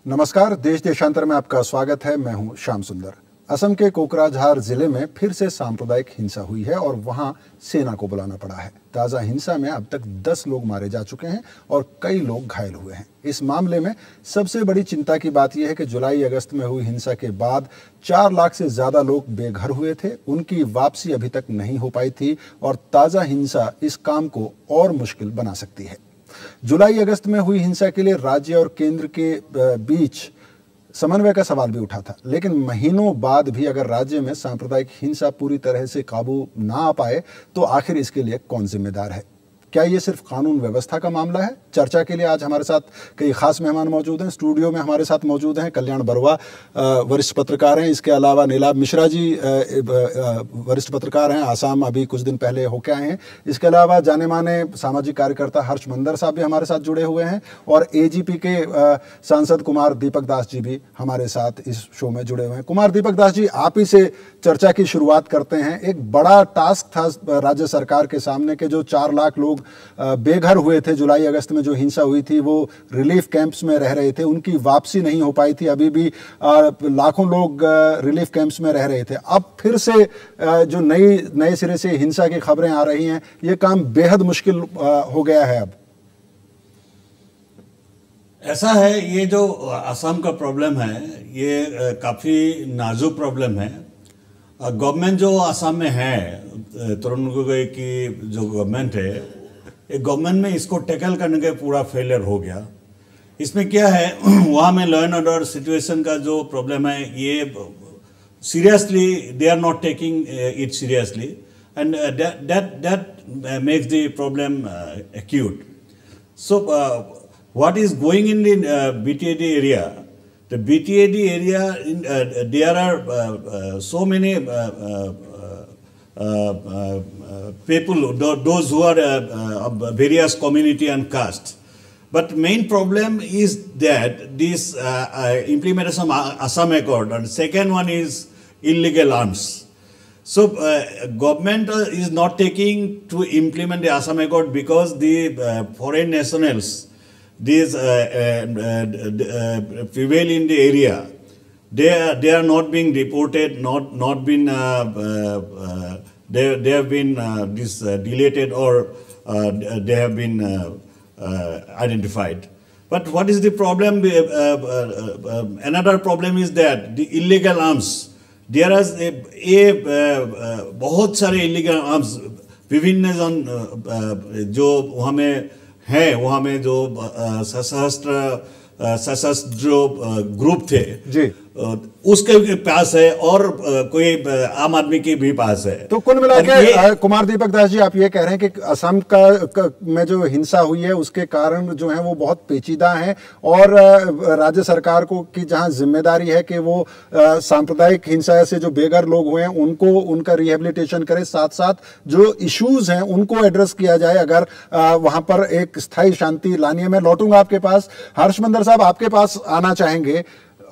नमस्कार, देश देशांतर में आपका स्वागत है। मैं हूं श्याम सुंदर। असम के कोकराझार जिले में फिर से सांप्रदायिक हिंसा हुई है और वहां सेना को बुलाना पड़ा है। ताज़ा हिंसा में अब तक 10 लोग मारे जा चुके हैं और कई लोग घायल हुए हैं। इस मामले में सबसे बड़ी चिंता की बात यह है कि जुलाई अगस्त में हुई हिंसा के बाद 4 लाख से ज्यादा लोग बेघर हुए थे। उनकी वापसी अभी तक नहीं हो पाई थी और ताज़ा हिंसा इस काम को और मुश्किल बना सकती है। जुलाई अगस्त में हुई हिंसा के लिए राज्य और केंद्र के बीच समन्वय का सवाल भी उठा था, लेकिन महीनों बाद भी अगर राज्य में सांप्रदायिक हिंसा पूरी तरह से काबू ना आ पाए तो आखिर इसके लिए कौन जिम्मेदार है? क्या ये सिर्फ कानून व्यवस्था का मामला है? चर्चा के लिए आज हमारे साथ कई खास मेहमान मौजूद हैं। स्टूडियो में हमारे साथ मौजूद हैं कल्याण बरुआ, वरिष्ठ पत्रकार हैं। इसके अलावा नीलाभ मिश्रा जी वरिष्ठ पत्रकार हैं, आसाम अभी कुछ दिन पहले होके आए हैं। इसके अलावा जाने माने सामाजिक कार्यकर्ता हर्ष मंदर साहब भी हमारे साथ जुड़े हुए हैं और एजीपी के सांसद कुमार दीपक दास जी भी हमारे साथ इस शो में जुड़े हुए हैं। कुमार दीपक दास जी, आप ही से चर्चा की शुरुआत करते हैं। एक बड़ा टास्क था राज्य सरकार के सामने के जो 4 लाख लोग बेघर हुए थे जुलाई अगस्त में जो हिंसा हुई थी, वो रिलीफ कैंप्स में रह रहे थे, उनकी वापसी नहीं हो पाई थी। अभी भी लाखों लोग रिलीफ कैंप्स में रह रहे थे। अब फिर से जो नए सिरे से हिंसा की खबरें आ रही हैं, ये काम बेहद मुश्किल हो गया है। अब ऐसा है, ये जो असम का प्रॉब्लम है ये काफ़ी नाजुक प्रॉब्लम है। गवर्नमेंट जो असम में है, तरुण गोगोई की जो गवर्नमेंट है, एक गवर्नमेंट में इसको टैकल करने का पूरा फेलियर हो गया। इसमें क्या है, वहाँ में लॉ एंड ऑर्डर सिचुएशन का जो प्रॉब्लम है, ये seriously they are not taking it seriously and that makes the problem acute. So what is going in the BTAD area? The BTAD area, there are so many people, those who are of various community and caste. But main problem is that this implementation of Assam Accord, and second one is illegal arms. So government is not taking to implement the Assam Accord because the foreign nationals, these prevail in the area. They are not being reported, not been they have been deleted or they have been identified. But what is the problem? Another problem is that the illegal arms. There is बहुत सारे illegal arms विभिन्न जन जो वहाँ में है, वहाँ में जो सशस्त्र जो ग्रुप थे जी, उसके पास है और कोई आम आदमी के भी पास है। तो कुल मिला के कुमार दीपक दास जी, आप ये कह रहे हैं कि असम में जो हिंसा हुई है उसके कारण जो है वो बहुत पेचीदा हैं और राज्य सरकार को की जहां जिम्मेदारी है कि वो सांप्रदायिक हिंसा से जो बेघर लोग हुए हैं उनको उनका रिहेबिलिटेशन करे, साथ साथ जो इश्यूज हैं उनको एड्रेस किया जाए अगर वहां पर एक स्थायी शांति लानी है। मैं लौटूंगा आपके पास। हर्ष मंदर साहब, आपके पास आना चाहेंगे।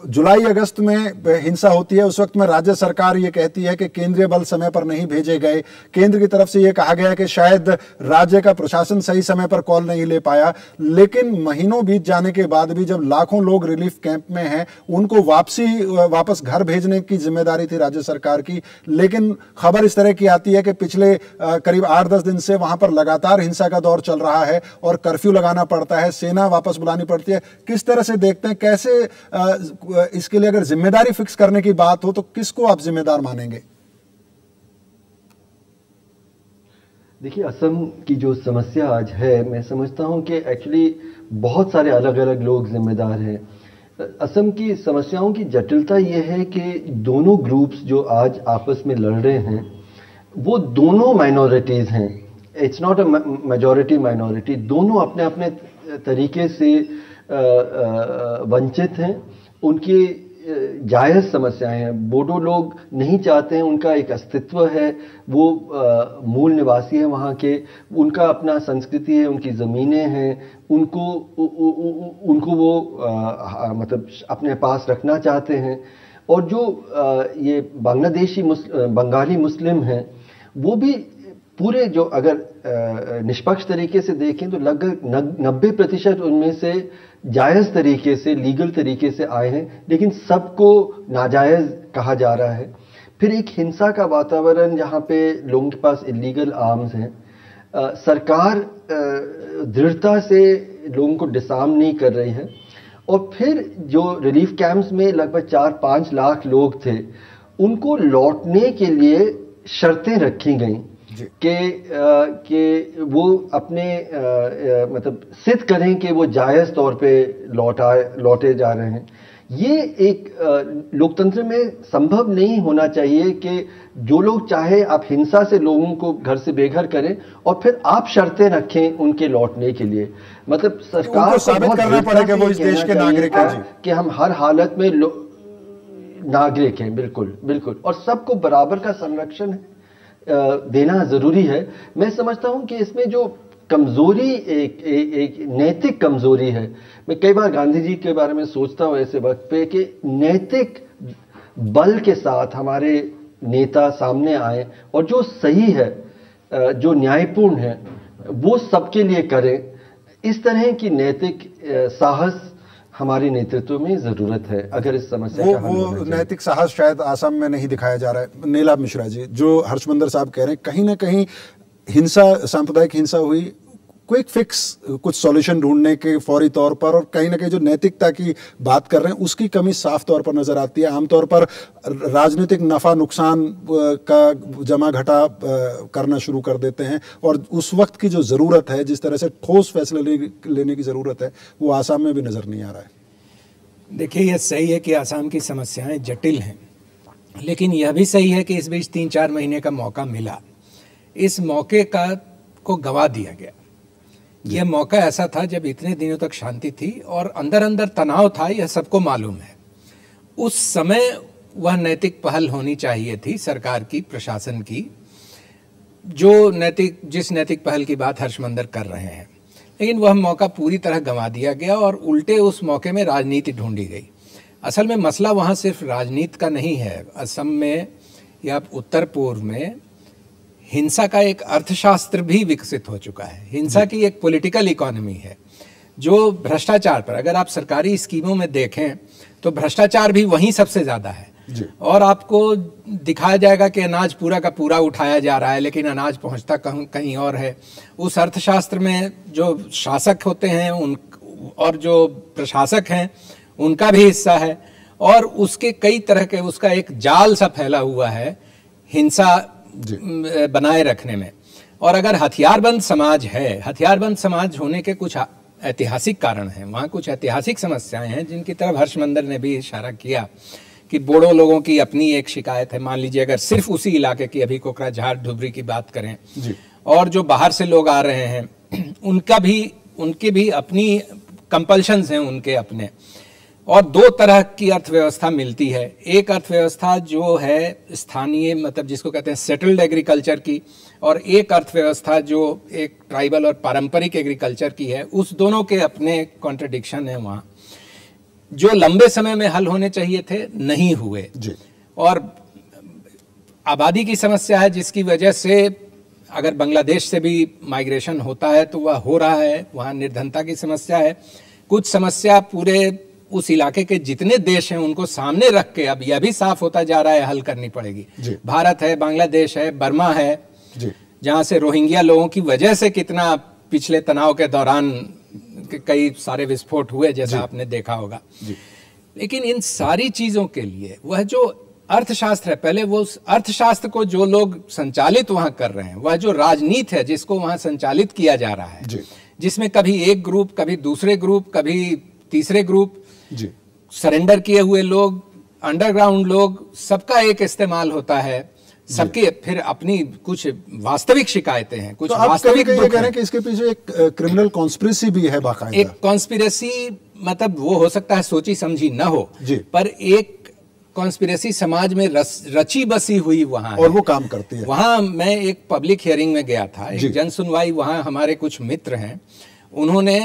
जुलाई अगस्त में हिंसा होती है, उस वक्त में राज्य सरकार ये कहती है कि केंद्रीय बल समय पर नहीं भेजे गए। केंद्र की तरफ से ये कहा गया कि शायद राज्य का प्रशासन सही समय पर कॉल नहीं ले पाया, लेकिन महीनों बीत जाने के बाद भी जब लाखों लोग रिलीफ कैंप में हैं, उनको वापस घर भेजने की जिम्मेदारी थी राज्य सरकार की। लेकिन खबर इस तरह की आती है कि पिछले करीब 8-10 दिन से वहां पर लगातार हिंसा का दौर चल रहा है और कर्फ्यू लगाना पड़ता है, सेना वापस बुलानी पड़ती है। किस तरह से देखते हैं, कैसे इसके लिए अगर जिम्मेदारी फिक्स करने की बात हो तो किसको आप जिम्मेदार मानेंगे? देखिए, असम की जो समस्या आज है, मैं समझता हूं कि एक्चुअली बहुत सारे अलग अलग लोग जिम्मेदार हैं। असम की समस्याओं की जटिलता यह है कि दोनों ग्रुप्स जो आज आपस में लड़ रहे हैं वो दोनों माइनॉरिटीज हैं। It's not a majority minority, दोनों अपने अपने तरीके से वंचित हैं। उनकी जायज़ समस्याएं हैं। बोडो लोग नहीं चाहते हैं, उनका एक अस्तित्व है, वो मूल निवासी है वहाँ के, उनका अपना संस्कृति है, उनकी ज़मीनें हैं, उनको वो मतलब अपने पास रखना चाहते हैं। और जो ये बंगाली मुस्लिम हैं, वो भी पूरे जो अगर निष्पक्ष तरीके से देखें तो लगभग 90% उनमें से जायज़ तरीके से, लीगल तरीके से आए हैं, लेकिन सबको नाजायज़ कहा जा रहा है। फिर एक हिंसा का वातावरण जहाँ पे लोगों के पास इलीगल आर्म्स हैं। सरकार दृढ़ता से लोगों को डिसआर्म नहीं कर रही है। और फिर जो रिलीफ कैंप्स में लगभग 4-5 लाख लोग थे, उनको लौटने के लिए शर्तें रखी गई कि वो अपने मतलब सिद्ध करें कि वो जायज़ तौर पे लौटे जा रहे हैं। ये एक लोकतंत्र में संभव नहीं होना चाहिए कि जो लोग चाहे आप हिंसा से लोगों को घर से बेघर करें और फिर आप शर्तें रखें उनके लौटने के लिए। मतलब सरकार को साबित करना पड़ेगा वो इस देश के नागरिक हैं कि हम हर हालत में नागरिक हैं। बिल्कुल बिल्कुल। और सबको बराबर का संरक्षण देना जरूरी है। मैं समझता हूं कि इसमें जो कमजोरी एक नैतिक कमजोरी है। मैं कई बार गांधी जी के बारे में सोचता हूं ऐसे वक्त पे कि नैतिक बल के साथ हमारे नेता सामने आए और जो सही है, जो न्यायपूर्ण है, वो सबके लिए करें। इस तरह की नैतिक साहस हमारे नेतृत्व में जरूरत है अगर इस समस्या का हल होना चाहिए। नैतिक साहस शायद आसाम में नहीं दिखाया जा रहा है। नीलाभ मिश्रा जी, जो हर्षमंदर साहब कह रहे हैं, कहीं ना कहीं हिंसा, सांप्रदायिक हिंसा हुई, क्विक फिक्स, कुछ सॉल्यूशन ढूंढने के फौरी तौर पर, और कहीं ना कहीं जो नैतिकता की बात कर रहे हैं उसकी कमी साफ तौर पर नजर आती है। आमतौर पर राजनीतिक नफा नुकसान का जमा घटा करना शुरू कर देते हैं, और उस वक्त की जो जरूरत है, जिस तरह से ठोस फैसले लेने की जरूरत है, वो आसाम में भी नजर नहीं आ रहा है। देखिए, यह सही है कि आसाम की समस्याएं जटिल हैं, लेकिन यह भी सही है कि इस बीच 3-4 महीने का मौका मिला। इस मौके को गंवा दिया गया। यह मौका ऐसा था जब इतने दिनों तक शांति थी और अंदर अंदर तनाव था, यह सबको मालूम है। उस समय वह नैतिक पहल होनी चाहिए थी सरकार की, प्रशासन की, जिस नैतिक पहल की बात हर्षमंदर कर रहे हैं। लेकिन वह मौका पूरी तरह गंवा दिया गया और उल्टे उस मौके में राजनीति ढूंढी गई। असल में मसला वहाँ सिर्फ राजनीति का नहीं है। असम में या उत्तर पूर्व में हिंसा का एक अर्थशास्त्र भी विकसित हो चुका है। हिंसा की एक पॉलिटिकल इकोनॉमी है जो भ्रष्टाचार पर, अगर आप सरकारी स्कीमों में देखें तो भ्रष्टाचार भी वहीं सबसे ज़्यादा है। और आपको दिखाया जाएगा कि अनाज पूरा का पूरा उठाया जा रहा है, लेकिन अनाज पहुंचता कहीं और है। उस अर्थशास्त्र में जो शासक होते हैं और जो प्रशासक हैं उनका भी हिस्सा है, और उसके कई तरह के, उसका एक जाल सा फैला हुआ है हिंसा बनाए रखने में। और अगर हथियारबंद समाज है, हथियारबंद समाज होने के कुछ ऐतिहासिक कारण हैं, वहाँ कुछ ऐतिहासिक समस्याएं हैं जिनकी तरफ हर्षमंदर ने भी इशारा किया कि बोडो लोगों की अपनी एक शिकायत है। मान लीजिए अगर सिर्फ उसी इलाके की, अभी कोकराझार धुबरी की बात करें, और जो बाहर से लोग आ रहे हैं उनके भी अपनी कंपल्शंस हैं, उनके अपने। और दो तरह की अर्थव्यवस्था मिलती है। एक अर्थव्यवस्था जो है स्थानीय, मतलब जिसको कहते हैं सेटल्ड एग्रीकल्चर की, और एक अर्थव्यवस्था जो एक ट्राइबल और पारंपरिक एग्रीकल्चर की है। उस दोनों के अपने कॉन्ट्रडिक्शन है वहाँ, जो लंबे समय में हल होने चाहिए थे, नहीं हुए। और आबादी की समस्या है जिसकी वजह से अगर बांग्लादेश से भी माइग्रेशन होता है तो वह हो रहा है। वहाँ निर्धनता की समस्या है। कुछ समस्या पूरे उस इलाके के जितने देश हैं उनको सामने रख के अब यह भी साफ होता जा रहा है हल करनी पड़ेगी। भारत है, बांग्लादेश है, बर्मा है, जहाँ से रोहिंग्या लोगों की वजह से कितना पिछले तनाव के दौरान कई सारे विस्फोट हुए, जैसा आपने देखा होगा। लेकिन इन सारी चीजों के लिए वह जो अर्थशास्त्र है, पहले वो उस अर्थशास्त्र को जो लोग संचालित वहां कर रहे हैं, वह जो राजनीति है जिसको वहां संचालित किया जा रहा है, जिसमें कभी एक ग्रुप, कभी दूसरे ग्रुप, कभी तीसरे ग्रुप, सरेंडर किए हुए लोग, अंडरग्राउंड लोग, सबका एक इस्तेमाल होता है। सबके फिर अपनी कुछ वास्तविक शिकायतें हैं, कुछ तो वास्तविक दुख कह रहे हैं कि इसके पीछे एक क्रिमिनल कॉन्स्पिरेसी भी है बाकायदा। एक कॉन्स्पिरेसी, मतलब वो हो सकता है सोची समझी न हो, पर एक कॉन्स्पिरेसी समाज में रची बसी हुई वहां और वो काम करती है। वहां मैं एक पब्लिक हियरिंग में गया था, एक जन सुनवाई, वहां हमारे कुछ मित्र हैं, उन्होंने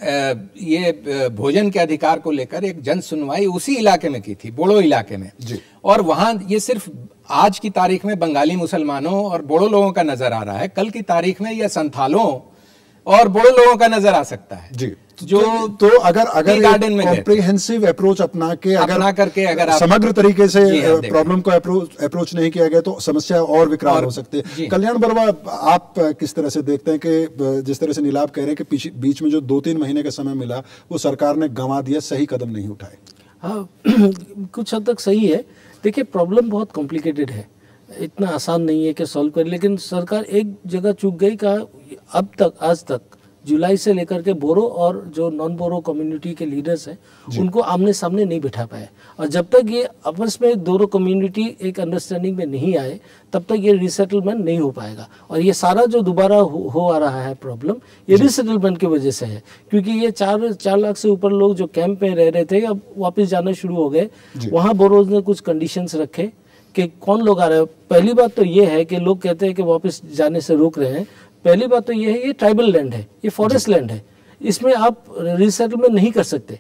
ये भोजन के अधिकार को लेकर एक जन सुनवाई उसी इलाके में की थी, बोडो इलाके में जी। और वहाँ ये सिर्फ आज की तारीख में बंगाली मुसलमानों और बोडो लोगों का नजर आ रहा है, कल की तारीख में यह संथालों और बोडो लोगों का नजर आ सकता है जी। जो तो अगर गार्डन में कॉम्प्रिहेंसिव अप्रोच अपना के अगर आप समग्र तरीके से प्रॉब्लम को अप्रोच नहीं किया गया तो समस्या और विकराल हो सकती है। कल्याण बरुआ, आप किस तरह से देखते हैं कि जिस तरह से नीलाभ कह रहे हैं कि बीच में जो 2-3 महीने का समय मिला वो सरकार ने गंवा दिया, सही कदम नहीं उठाए? हाँ, कुछ हद तक सही है। देखिए, प्रॉब्लम बहुत कॉम्प्लिकेटेड है, इतना आसान नहीं है कि सॉल्व करे, लेकिन सरकार एक जगह चूक गई। का अब तक, आज तक जुलाई से लेकर के बोरो और जो नॉन बोरो कम्युनिटी के लीडर्स हैं उनको आमने सामने नहीं बिठा पाए, और जब तक ये आपस में दोनों कम्युनिटी एक अंडरस्टैंडिंग में नहीं आए तब तक ये रिसेटलमेंट नहीं हो पाएगा। और ये सारा जो दोबारा हो आ रहा है प्रॉब्लम, ये रिसेटलमेंट की वजह से है, क्योंकि ये 4 लाख से ऊपर लोग जो कैंप में रह रहे थे अब वापस जाना शुरू हो गए। वहाँ बोरोज ने कुछ कंडीशंस रखे कि कौन लोग आ रहे हैं। पहली बात तो ये है कि लोग कहते हैं कि वापस जाने से रोक रहे हैं। पहली बात तो ये है, ये ट्राइबल लैंड है, ये फॉरेस्ट लैंड है, इसमें आप रिसेटलमेंट नहीं कर सकते।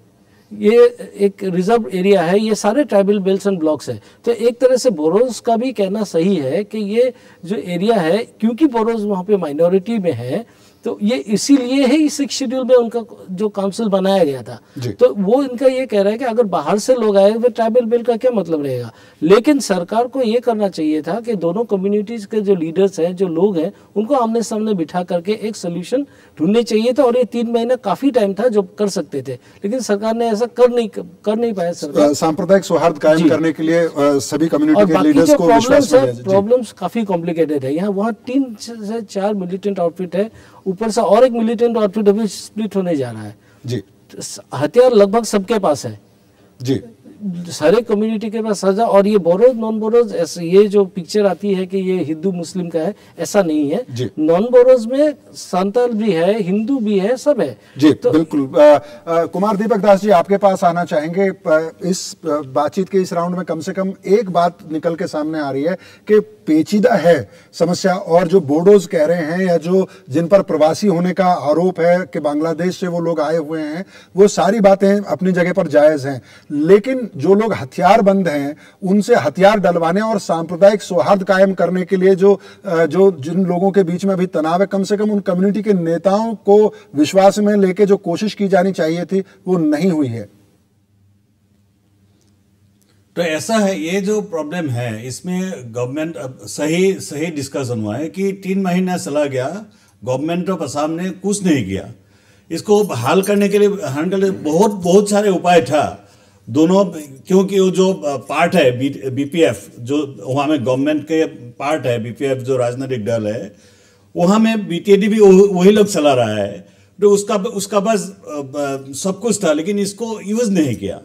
ये एक रिजर्व एरिया है, ये सारे ट्राइबल बेल्ट्स एंड ब्लॉक्स है। तो एक तरह से बोरोज का भी कहना सही है कि ये जो एरिया है, क्योंकि बोरोज वहाँ पे माइनॉरिटी में है, तो ये इसीलिए है इस 6 शेड्यूल में उनका जो काउंसिल बनाया गया था। तो वो इनका ये कह रहा है कि अगर बाहर से लोग आए तो ट्राइबल बिल का क्या मतलब रहेगा। लेकिन सरकार को ये करना चाहिए था कि दोनों कम्युनिटीज के जो लीडर्स हैं, जो लोग हैं, उनको आमने सामने बिठा करके एक सोल्यूशन ढूंढने चाहिए था। और ये 3 महीना काफी टाइम था जो कर सकते थे, लेकिन सरकार ने ऐसा कर नहीं पाया। सरकार सांप्रदायिक सौहार्द कायम करने के लिए सभी कम्युनिटी के लीडर्स को विश्वास में प्रॉब्लम्स काफी कॉम्प्लिकेटेड है। यहाँ वहाँ 3 से 4 मिलिटेंट आउटफिट है, ऊपर से और एक मिलिटेंट आउटफिट अभी स्प्लिट होने जा रहा है जी। हथियार लगभग सबके पास है जी, सारे कम्युनिटी के पास सजा। और ये बोरोज नॉन बोरोज, ऐसे ये जो पिक्चर आती है कि ये हिंदू मुस्लिम का है, ऐसा नहीं है। नॉन बोरोज में संताल भी है, हिंदू भी है, सब है जी। तो बिल्कुल। कुमार दीपक दास जी, आपके पास आना चाहेंगे। इस बातचीत के इस राउंड में कम से कम एक बात निकल के सामने आ रही है कि पेचीदा है समस्या, और जो बोडोज कह रहे हैं या जो जिन पर प्रवासी होने का आरोप है कि बांग्लादेश से वो लोग आए हुए हैं, वो सारी बातें अपनी जगह पर जायज हैं। लेकिन जो लोग हथियारबंद हैं उनसे हथियार डलवाने और सांप्रदायिक सौहार्द कायम करने के लिए जो जिन लोगों के बीच में अभी तनाव है, कम से कम उन कम्युनिटी के नेताओं को विश्वास में लेके जो कोशिश की जानी चाहिए थी वो नहीं हुई है। तो ऐसा है, ये जो प्रॉब्लम है इसमें गवर्नमेंट सही डिस्कशन हुआ है कि 3 महीना चला गया, गवर्नमेंट ऑफ असम ने कुछ नहीं किया। इसको हल करने के लिए बहुत सारे उपाय था दोनों, क्योंकि वो जो पार्ट है बीपीएफ, जो वहाँ में गवर्नमेंट के पार्ट है, बीपीएफ जो राजनीतिक दल है, वहाँ में बीटीएडी भी वही लोग चला रहा है। तो उसका बस सब कुछ था, लेकिन इसको यूज नहीं किया।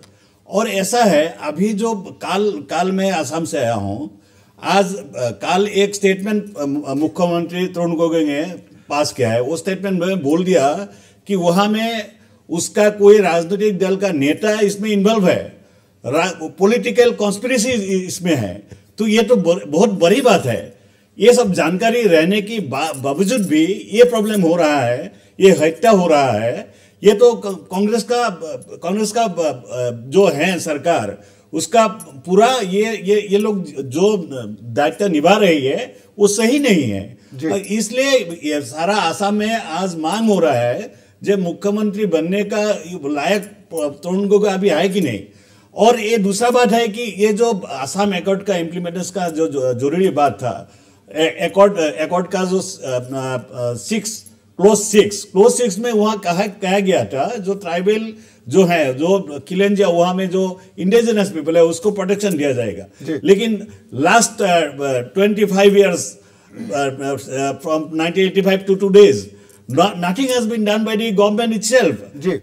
और ऐसा है, अभी जो काल में असम से आया हूँ, आज काल एक स्टेटमेंट मुख्यमंत्री तरुण गोगोई ने पास किया है। वो स्टेटमेंट में बोल दिया कि वहाँ में उसका कोई राजनीतिक दल का नेता इसमें इन्वॉल्व है, पॉलिटिकल कॉन्स्पिरेसी इसमें है। तो ये तो बहुत बड़ी बात है। ये सब जानकारी रहने की बावजूद भी ये प्रॉब्लम हो रहा है, ये हत्या हो रहा है। ये तो कांग्रेस का जो है सरकार, उसका पूरा ये लोग जो दायित्व निभा रही है वो सही नहीं है। इसलिए ये सारा आसाम में आज मांग हो रहा है जब मुख्यमंत्री बनने का लायक तरुण गोगोई अभी है कि नहीं। और ये दूसरा बात है कि ये जो आसाम एकॉर्ड का इम्प्लीमेंटेशन का जो जरूरी बात था, एकॉर्ड का जो क्लोज 6 में वहाँ कहा गया था जो ट्राइबल जो है, जो किलेंजिया वहाँ में जो इंडिजिनस पीपल है उसको प्रोटेक्शन दिया जाएगा। लेकिन last 25 years from 1985 to today's, nothing has been done by the government itself.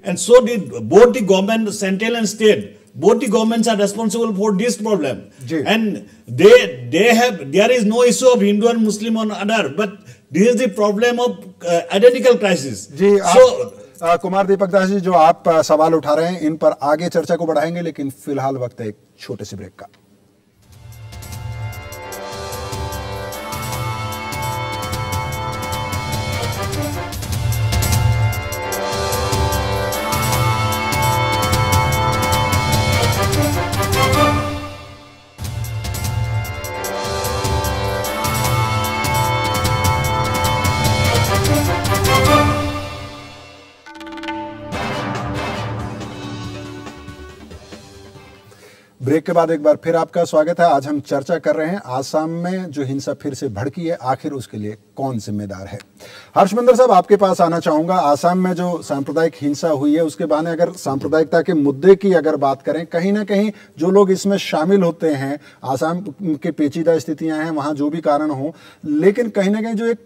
And so did both the government, central and state. Both the governments are responsible for this problem. And there is no issue of Hindu and Muslim on other, but this is the problem of identical crisis. Kumar Deepak Das ji, जो आप सवाल उठा रहे हैं इन पर आगे चर्चा को बढ़ाएंगे, लेकिन फिलहाल वक्त है एक छोटे से ब्रेक का। ब्रेक के बाद एक बार फिर आपका स्वागत है। आज हम चर्चा कर रहे हैं आसाम में जो हिंसा फिर से भड़की है, आखिर उसके लिए कौन जिम्मेदार है। हर्षमंदर साहब, आपके पास आना चाहूंगा। आसाम में जो सांप्रदायिक हिंसा हुई है उसके बहाने अगर सांप्रदायिकता के मुद्दे की अगर बात करें, कहीं ना कहीं जो लोग इसमें शामिल होते हैं, आसाम के पेचीदा स्थितियां हैं, वहां जो भी कारण हो, लेकिन कहीं ना कहीं जो एक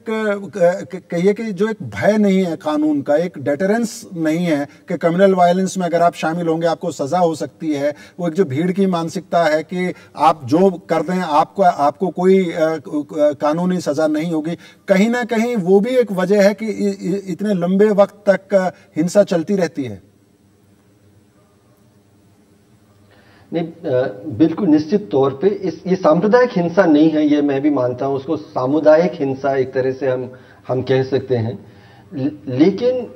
कहिए कि जो एक भय नहीं है कानून का, एक डेटरेंस नहीं है कि क्रिमिनल वायलेंस में अगर आप शामिल होंगे आपको सजा हो सकती है, वो एक जो भीड़ की मानसिकता है कि आप जो कर दें आपको कोई कानूनी सजा नहीं होगी, कहीं ना कहीं वो भी एक वजह है कि इतने लंबे वक्त तक हिंसा चलती रहती है। नहीं, बिल्कुल निश्चित तौर पे ये सांप्रदायिक हिंसा नहीं है, ये मैं भी मानता हूं। उसको सामुदायिक हिंसा एक तरह से हम कह सकते हैं। लेकिन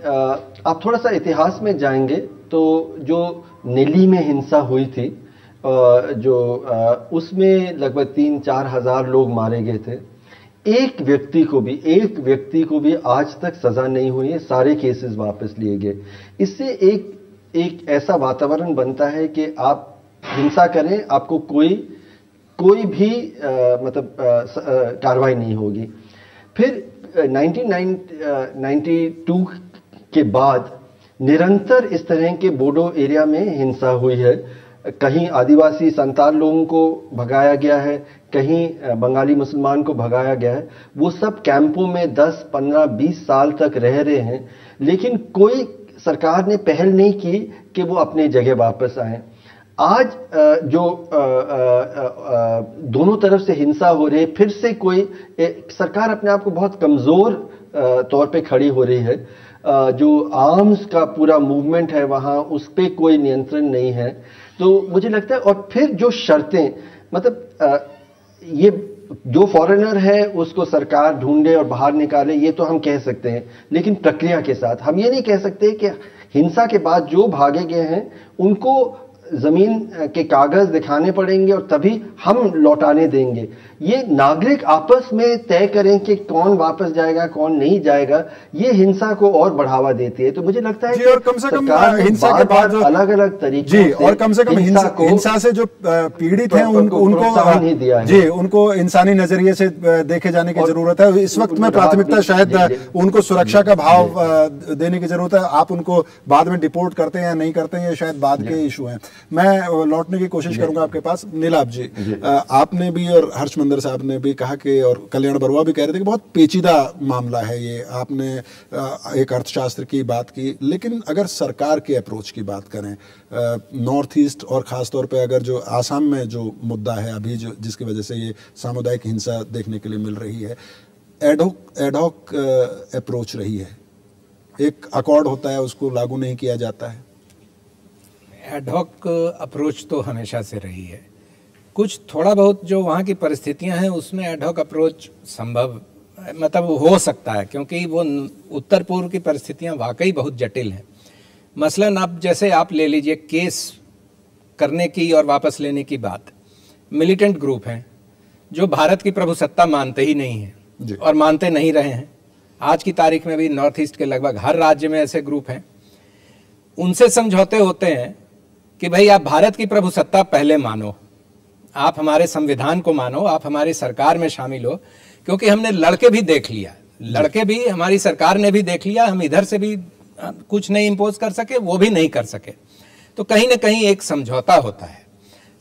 आप थोड़ा सा इतिहास में जाएंगे तो जो नेली में हिंसा हुई थी, उसमें लगभग 3-4 हजार लोग मारे गए थे। एक व्यक्ति को भी आज तक सजा नहीं हुई है, सारे केसेस वापस लिए गए। इससे एक ऐसा वातावरण बनता है कि आप हिंसा करें, आपको कोई भी मतलब कार्रवाई नहीं होगी। फिर 1992 के बाद निरंतर इस तरह के बोडो एरिया में हिंसा हुई है। कहीं आदिवासी संताल लोगों को भगाया गया है, कहीं बंगाली मुसलमान को भगाया गया है। वो सब कैंपों में 10, 15, 20 साल तक रह रहे हैं, लेकिन कोई सरकार ने पहल नहीं की कि वो अपने जगह वापस आए। आज जो दोनों तरफ से हिंसा हो रही है, फिर से कोई सरकार अपने आप को बहुत कमजोर तौर पे खड़ी हो रही है। जो आर्म्स का पूरा मूवमेंट है वहां, उस पे कोई नियंत्रण नहीं है। तो मुझे लगता है, और फिर जो शर्तें, मतलब ये जो फॉरेनर है उसको सरकार ढूंढे और बाहर निकाले, ये तो हम कह सकते हैं, लेकिन प्रक्रिया के साथ हम ये नहीं कह सकते कि हिंसा के बाद जो भागे गए हैं उनको जमीन के कागज दिखाने पड़ेंगे और तभी हम लौटाने देंगे। ये नागरिक आपस में तय करें कि कौन वापस जाएगा कौन नहीं जाएगा, ये हिंसा को और बढ़ावा देती है। तो मुझे लगता है जी, और कम से कम हिंसा के बाद अलग अलग तरीके जी, और कम से कम हिंसा से जो पीड़ित हैं उनको नहीं दिया है। जी, उनको इंसानी नजरिए से देखे जाने की जरूरत है। इस वक्त में प्राथमिकता शायद उनको सुरक्षा का भाव देने की जरूरत है। आप उनको बाद में डिपोर्ट करते हैं या नहीं करते हैं, ये शायद बाद के इशू हैं। मैं लौटने की कोशिश करूंगा आपके पास। नीलाभ जी, आपने भी और हर्षमंदर साहब ने भी कहा कि, और कल्याण बरुआ भी कह रहे थे कि बहुत पेचीदा मामला है ये। आपने एक अर्थशास्त्र की बात की, लेकिन अगर सरकार के अप्रोच की बात करें, नॉर्थ ईस्ट और खासतौर पे अगर जो आसाम में जो मुद्दा है अभी, जो जिसकी वजह से ये सामुदायिक हिंसा देखने के लिए मिल रही है, एडहॉक अप्रोच रही है। एक अकॉर्ड होता है, उसको लागू नहीं किया जाता है। एडहॉक अप्रोच तो हमेशा से रही है। कुछ थोड़ा बहुत जो वहाँ की परिस्थितियाँ हैं उसमें एडहॉक अप्रोच संभव, मतलब हो सकता है, क्योंकि वो उत्तर पूर्व की परिस्थितियाँ वाकई बहुत जटिल हैं। मसलन अब जैसे आप ले लीजिए केस करने की और वापस लेने की बात, मिलिटेंट ग्रुप हैं जो भारत की प्रभुसत्ता मानते ही नहीं हैं और मानते नहीं रहे हैं। आज की तारीख में भी नॉर्थ ईस्ट के लगभग हर राज्य में ऐसे ग्रुप हैं। उनसे समझौते होते हैं कि भाई आप भारत की प्रभुसत्ता पहले मानो, आप हमारे संविधान को मानो, आप हमारी सरकार में शामिल हो, क्योंकि हमने लड़के भी देख लिया, लड़के भी हमारी सरकार ने भी देख लिया, हम इधर से भी कुछ नहीं इम्पोज कर सके, वो भी नहीं कर सके। तो कहीं ना कहीं एक समझौता होता है,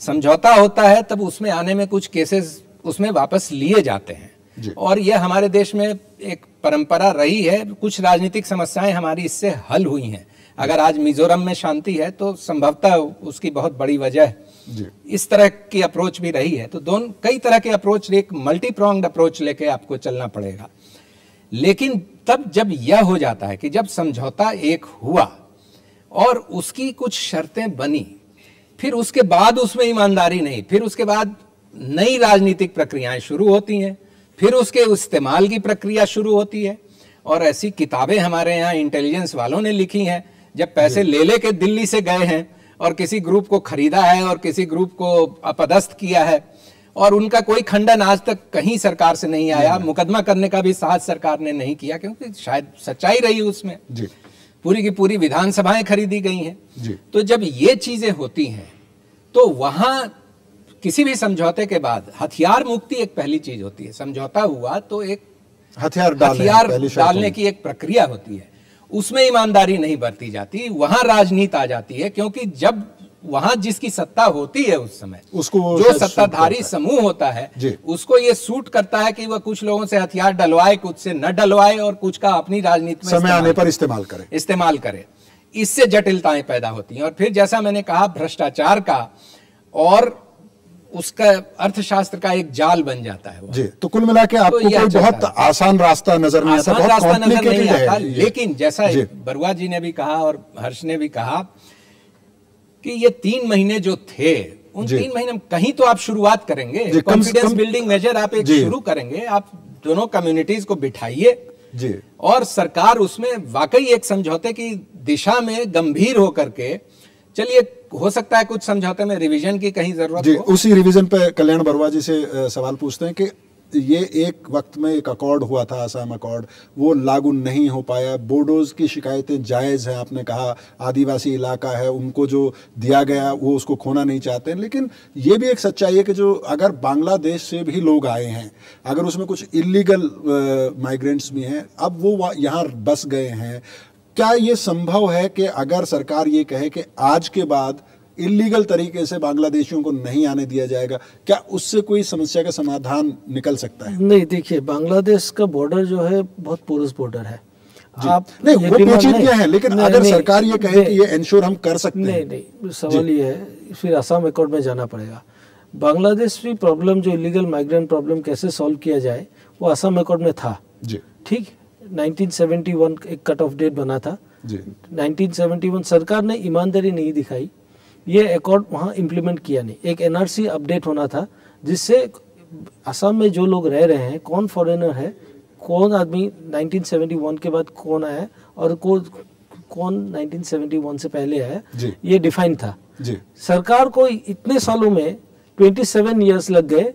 समझौता होता है, तब उसमें आने में कुछ केसेस उसमें वापस लिए जाते हैं। और यह हमारे देश में एक परंपरा रही है। कुछ राजनीतिक समस्याएं हमारी इससे हल हुई हैं। अगर आज मिजोरम में शांति है तो संभवतः उसकी बहुत बड़ी वजह इस तरह की अप्रोच भी रही है। तो दोनों कई तरह के अप्रोच, एक मल्टी प्रोंग्ड अप्रोच लेके आपको चलना पड़ेगा। लेकिन तब जब यह हो जाता है कि जब समझौता एक हुआ और उसकी कुछ शर्तें बनी, फिर उसके बाद उसमें ईमानदारी नहीं, फिर उसके बाद नई राजनीतिक प्रक्रियाएं शुरू होती हैं, फिर उसके इस्तेमाल की प्रक्रिया शुरू होती है। और ऐसी किताबें हमारे यहाँ इंटेलिजेंस वालों ने लिखी हैं, जब पैसे ले लेके दिल्ली से गए हैं और किसी ग्रुप को खरीदा है और किसी ग्रुप को अपदस्थ किया है, और उनका कोई खंडन आज तक कहीं सरकार से नहीं आया। मुकदमा करने का भी साहस सरकार ने नहीं किया, क्योंकि शायद सच्चाई रही उसमें। पूरी की पूरी विधानसभाएं खरीदी गई हैं। तो जब ये चीजें होती हैं तो वहां किसी भी समझौते के बाद हथियार मुक्ति एक पहली चीज होती है। समझौता हुआ तो एक हथियार डालने की एक प्रक्रिया होती है, उसमें ईमानदारी नहीं बरती जाती, वहां राजनीति आ जाती है। क्योंकि जब वहां जिसकी सत्ता होती है उस समय उसको जो सत्ताधारी समूह होता है उसको ये सूट करता है कि वह कुछ लोगों से हथियार डलवाए, कुछ से न डलवाए और कुछ का अपनी राजनीति में समय आने पर इस्तेमाल करे। इससे जटिलताएं पैदा होती हैं। और फिर जैसा मैंने कहा, भ्रष्टाचार का और उसका अर्थशास्त्र का एक जाल बन जाता है जी। तो कुल मिला के आपको कोई बहुत आसान रास्ता नजर नहीं आता, बहुत कॉम्प्लिकेटेड है। लेकिन जैसा बरुआ जी ने भी कहा और हर्ष ने भी कहा कि ये 3 महीने जो थे, उन 3 महीने में कहीं तो आप शुरुआत करेंगे, कॉन्फिडेंस बिल्डिंग मेजर आप एक शुरू करेंगे, आप दोनों कम्युनिटीज को बिठाइए जी, और सरकार उसमें वाकई एक समझौते की दिशा में गंभीर होकर के चलिए। हो सकता है कुछ समझौते में रिवीजन की कहीं जरूरत जी। हो। उसी रिवीजन पे कल्याण बरुआ जी से सवाल पूछते हैं कि ये एक वक्त में एक अकॉर्ड हुआ था, असम अकॉर्ड, वो लागू नहीं हो पाया। बोडोज की शिकायतें जायज़ हैं, आपने कहा आदिवासी इलाका है, उनको जो दिया गया वो उसको खोना नहीं चाहते हैं। लेकिन ये भी एक सच्चाई है कि जो अगर बांग्लादेश से भी लोग आए हैं, अगर उसमें कुछ इलीगल माइग्रेंट्स भी हैं, अब वो यहाँ बस गए हैं, क्या ये संभव है कि अगर सरकार ये कहे कि आज के बाद इलीगल तरीके से बांग्लादेशियों को नहीं आने दिया जाएगा, क्या उससे कोई समस्या का समाधान निकल सकता है? नहीं, देखिए बांग्लादेश का बॉर्डर जो है बहुत पोरस बॉर्डर है। आप नहीं, वो पेचीदगियां हैं, लेकिन अगर सरकार ये कहे कि ये एंश्योर हम कर सकते हैं। नहीं, सवाल ये है फिर असम अकॉर्ड में जाना पड़ेगा। बांग्लादेश की प्रॉब्लम जो इलीगल माइग्रेंट प्रॉब्लम कैसे सॉल्व किया जाए वो असम अकॉर्ड में था जी, ठीक। 1971 एक कट ऑफ डेट बना था जी। 1971 सरकार ने ईमानदारी नहीं दिखाई, ये अकॉर्ड वहाँ इम्प्लीमेंट किया नहीं। एक एनआरसी अपडेट होना था जिससे असम में जो लोग रह रहे हैं, कौन फॉरेनर है, कौन आदमी 1971 के बाद कौन आया और कौन 1971 से पहले आया, ये डिफाइन था जी। सरकार को इतने सालों में 27 ईयर्स लग गए,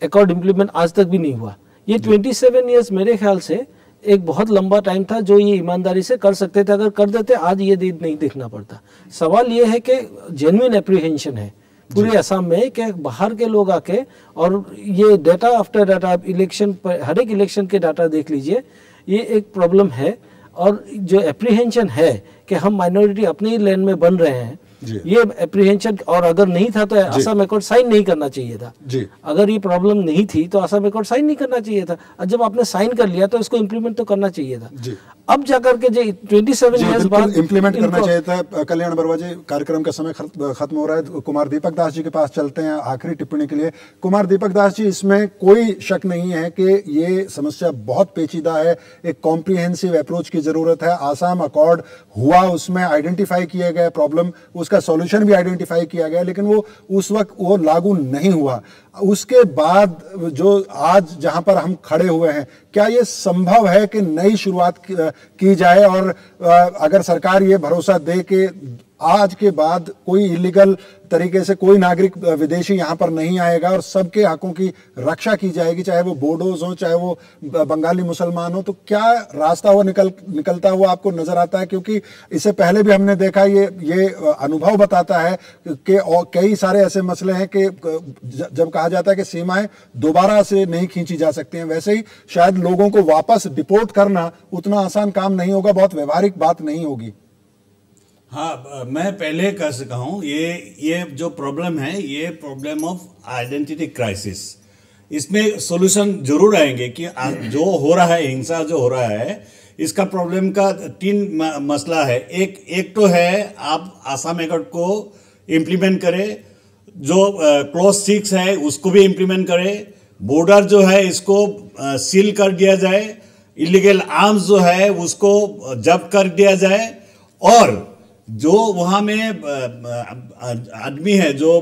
अकॉर्ड इम्प्लीमेंट आज तक भी नहीं हुआ। ये 27 ईयर्स मेरे ख्याल से एक बहुत लंबा टाइम था जो ये ईमानदारी से कर सकते थे। अगर कर देते आज ये नहीं देखना पड़ता। सवाल ये है कि जेन्युइन एप्रीहेंशन है पूरे असम में कि बाहर के लोग आके, और ये डाटा आफ्टर डाटा इलेक्शन पर हर एक इलेक्शन के डाटा देख लीजिए, ये एक प्रॉब्लम है। और जो एप्रीहेंशन है कि हम माइनॉरिटी अपने ही लैंड में बन रहे हैं, ये एप्रीहेंशन, और अगर नहीं था तो असम अकॉर्ड साइन नहीं करना चाहिए था जी। अगर ये प्रॉब्लम नहीं थी तो असम अकॉर्ड साइन नहीं करना चाहिए था। और जब आपने साइन कर लिया तो इसको इम्प्लीमेंट तो करना चाहिए था जी। अब जाकर के जो 27 ईयर्स बाद इम्प्लीमेंट करना चाहिए था। कल्याण बरुआ जी, कार्यक्रम का समय खत्म हो रहा है, कुमार दीपक दास जी के पास चलते हैं आखिरी टिप्पणी के लिए। कुमार दीपक दास जी, इसमें कोई शक नहीं है कि ये समस्या बहुत पेचीदा है, एक कॉम्प्रिहेंसिव अप्रोच की जरूरत है। आसाम अकॉर्ड हुआ, उसमें आइडेंटिफाई किया गया प्रॉब्लम, उसका सॉल्यूशन भी आइडेंटिफाई किया गया, लेकिन वो उस वक्त वो लागू नहीं हुआ। उसके बाद जो आज जहां पर हम खड़े हुए हैं, क्या ये संभव है कि नई शुरुआत की जाए और अगर सरकार ये भरोसा दे कि आज के बाद कोई इलीगल तरीके से कोई नागरिक विदेशी यहाँ पर नहीं आएगा और सबके हकों की रक्षा की जाएगी, चाहे वो बोडोज हो चाहे वो बंगाली मुसलमान हो, तो क्या रास्ता वो निकलता हुआ आपको नजर आता है? क्योंकि इससे पहले भी हमने देखा, ये अनुभव बताता है कि कई सारे ऐसे मसले हैं कि जब कहा जाता है कि सीमाएं दोबारा से नहीं खींची जा सकती हैं, वैसे ही शायद लोगों को वापस डिपोर्ट करना उतना आसान काम नहीं होगा, बहुत व्यवहारिक बात नहीं होगी। हाँ, मैं पहले कह सका हूँ, ये जो प्रॉब्लम है, ये प्रॉब्लम ऑफ आइडेंटिटी क्राइसिस। इसमें सॉल्यूशन जरूर आएंगे कि जो हो रहा है, हिंसा जो हो रहा है, इसका प्रॉब्लम का 3 मसला है। एक तो है आप आसाम अकॉर्ड को इम्प्लीमेंट करें, जो क्लॉज 6 है उसको भी इम्प्लीमेंट करें, बॉर्डर जो है इसको सील कर दिया जाए, इलीगल आर्म्स जो है उसको जब्त कर दिया जाए, और जो वहाँ में आदमी है, जो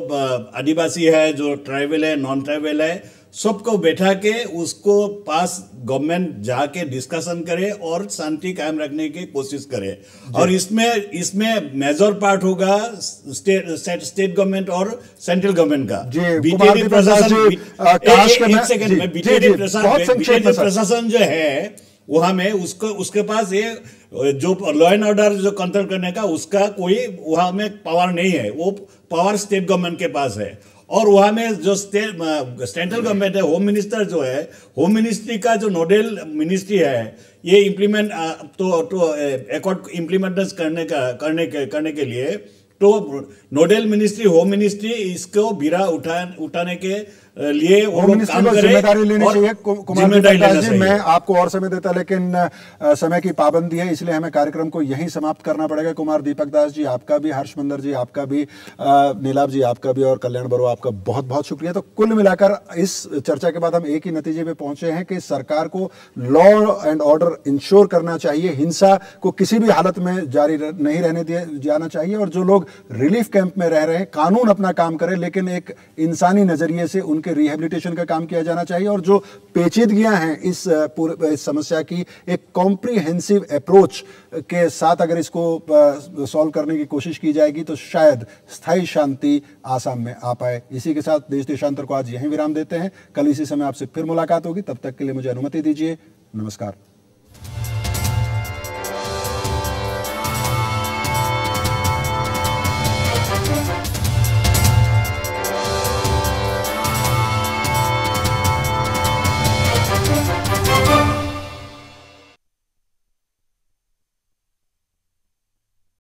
आदिवासी है, जो ट्राइबल है, नॉन ट्राइबल है, सबको बैठा के उसको पास गवर्नमेंट जाके डिस्कशन करे और शांति कायम रखने की कोशिश करे। और इसमें मेजर पार्ट होगा स्टेट गवर्नमेंट और सेंट्रल गवर्नमेंट का। बीजेपी प्रशासन जो है वहां में उसके पास ये जो लॉ एंड ऑर्डर जो कंट्रोल करने का उसका कोई वहां में पावर नहीं है, वो पावर स्टेट गवर्नमेंट के पास है। और वहां में जो सेंट्रल गवर्नमेंट है, होम मिनिस्टर जो है, होम मिनिस्ट्री का जो नोडल मिनिस्ट्री है, ये इम्प्लीमेंट तो अकॉर्ड इम्प्लीमेंट करने के लिए तो नोडल मिनिस्ट्री, होम मिनिस्ट्री इसको बीरा उठाने के लिए वो लोग काम करें, जिम्मेदारी लेनी चाहिए। कुमार दीपक जी, मैं आपको और समय देता, लेकिन समय की पाबंदी है, इसलिए हमें कार्यक्रम को यहीं समाप्त करना पड़ेगा। कुमार दीपक दास जी आपका भी, हर्षमंदर जी आपका भी, नीलाभ जी आपका भी, और कल्याण बरुआ आपका बहुत बहुत शुक्रिया। तो कुल मिलाकर इस चर्चा के बाद हम एक ही नतीजे पे पहुंचे हैं कि सरकार को लॉ एंड ऑर्डर इंश्योर करना चाहिए, हिंसा को किसी भी हालत में जारी नहीं रहने दिया जाना चाहिए, और जो लोग रिलीफ कैंप में रह रहे हैं कानून अपना काम करे, लेकिन एक इंसानी नजरिए से उनके रिहेबिलिटेशन का काम किया जाना चाहिए। और जो पेचीदगियां हैं इस समस्या की, एक कॉम्प्रिहेंसिव अप्रोच के साथ अगर इसको सॉल्व करने की कोशिश की जाएगी तो शायद स्थायी शांति आसाम में आ पाए। इसी के साथ देश देशांतर को आज यहीं विराम देते हैं। कल इसी समय आपसे फिर मुलाकात होगी, तब तक के लिए मुझे अनुमति दीजिए। नमस्कार।